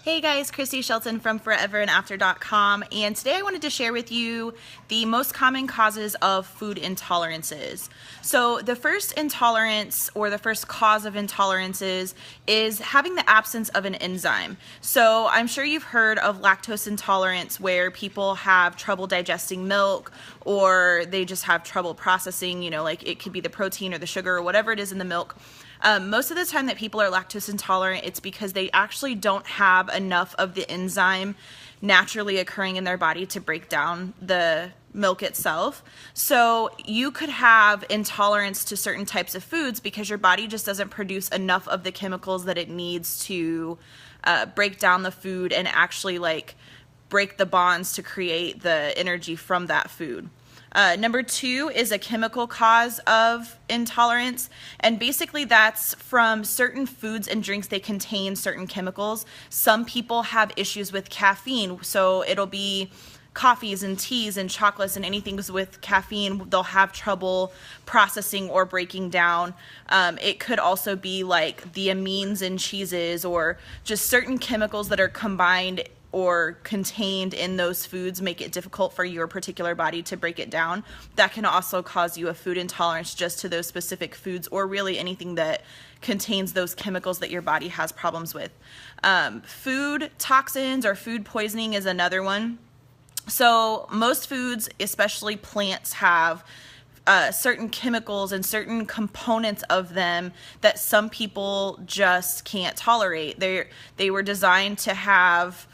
Hey guys, Christy Shelton from foreverandafter.com, and today I wanted to share with you the most common causes of food intolerances. So the first intolerance, or the first cause of intolerances, is having the absence of an enzyme. So I'm sure you've heard of lactose intolerance, where people have trouble digesting milk, or they just have trouble processing, like it could be the protein or the sugar or whatever it is in the milk. Most of the time that people are lactose intolerant, it's because they actually don't have enough of the enzyme naturally occurring in their body to break down the milk itself. So you could have intolerance to certain types of foods because your body just doesn't produce enough of the chemicals that it needs to break down the food and actually break the bonds to create the energy from that food. Number two is a chemical cause of intolerance, and basically that's from certain foods and drinks. They contain certain chemicals. Some people have issues with caffeine, so it'll be coffees and teas and chocolates and anything with caffeine. They'll have trouble processing or breaking down. It could also be like the amines in cheeses, or just certain chemicals that are combined or contained in those foods make it difficult for your particular body to break it down. That can also cause you a food intolerance just to those specific foods, or really anything that contains those chemicals that your body has problems with. Food toxins or food poisoning is another one. So most foods, especially plants, have certain chemicals and certain components of them that some people just can't tolerate. They were designed to have,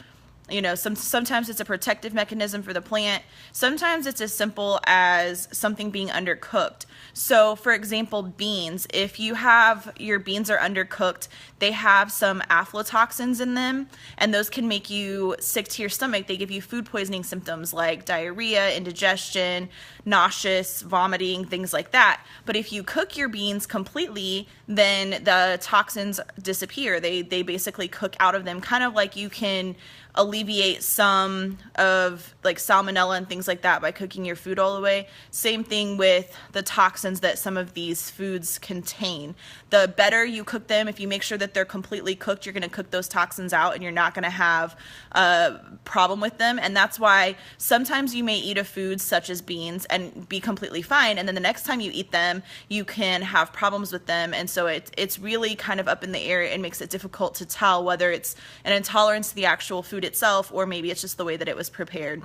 sometimes it's a protective mechanism for the plant. Sometimes it's as simple as something being undercooked. So for example, beans, if your beans are undercooked, they have some aflatoxins in them, and those can make you sick to your stomach. They give you food poisoning symptoms like diarrhea, indigestion, nauseous, vomiting, things like that. But if you cook your beans completely, then the toxins disappear. They basically cook out of them, kind of like you can alleviate some of salmonella and things like that by cooking your food all the way. Same thing with the toxins that some of these foods contain. The better you cook them, if you make sure that they're completely cooked, you're going to cook those toxins out and you're not going to have a problem with them. And that's why sometimes you may eat a food such as beans and be completely fine, and then the next time you eat them you can have problems with them. And so it's really kind of up in the air and makes it difficult to tell whether it's an intolerance to the actual food itself, or maybe it's just the way that it was prepared.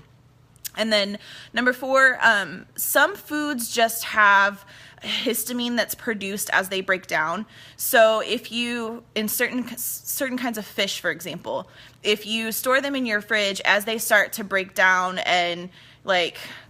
And then number four, some foods just have histamine that's produced as they break down. So if you, in certain kinds of fish, for example, if you store them in your fridge, as they start to break down and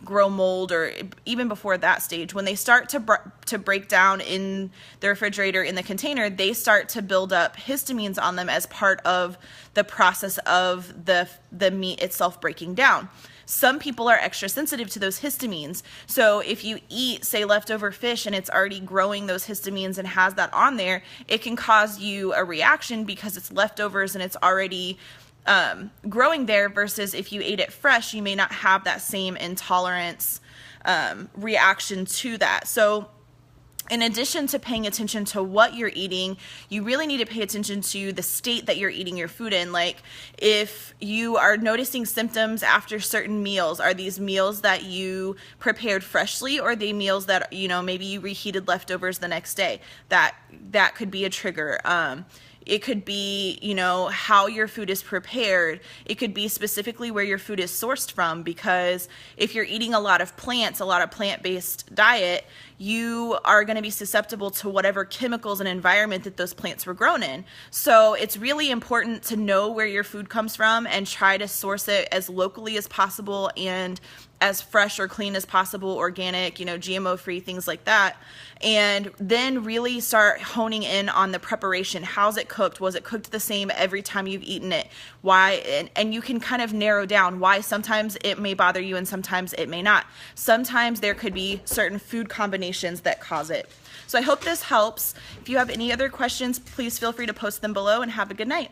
grow mold, or even before that stage, when they start to break down in the refrigerator, in the container, they start to build up histamines on them as part of the process of the meat itself breaking down. Some people are extra sensitive to those histamines. So if you eat, say, leftover fish and it's already growing those histamines and has that on there, it can cause you a reaction because it's leftovers and it's already growing there, versus if you ate it fresh, you may not have that same intolerance reaction to that. So in addition to paying attention to what you're eating, you really need to pay attention to the state that you're eating your food in. Like if you are noticing symptoms after certain meals, are these meals that you prepared freshly, or are they meals that, maybe you reheated leftovers the next day? That could be a trigger. It could be, how your food is prepared. It could be specifically where your food is sourced from, because if you're eating a lot of plants, a lot of plant-based diet, you are going to be susceptible to whatever chemicals and environment that those plants were grown in. So it's really important to know where your food comes from and try to source it as locally as possible and as fresh or clean as possible, organic, GMO-free, things like that. And then really start honing in on the preparation. How's it cooked? Was it cooked the same every time you've eaten it? Why? And you can kind of narrow down why sometimes it may bother you and sometimes it may not. Sometimes there could be certain food combinations that cause it. So I hope this helps. If you have any other questions, please feel free to post them below, and have a good night.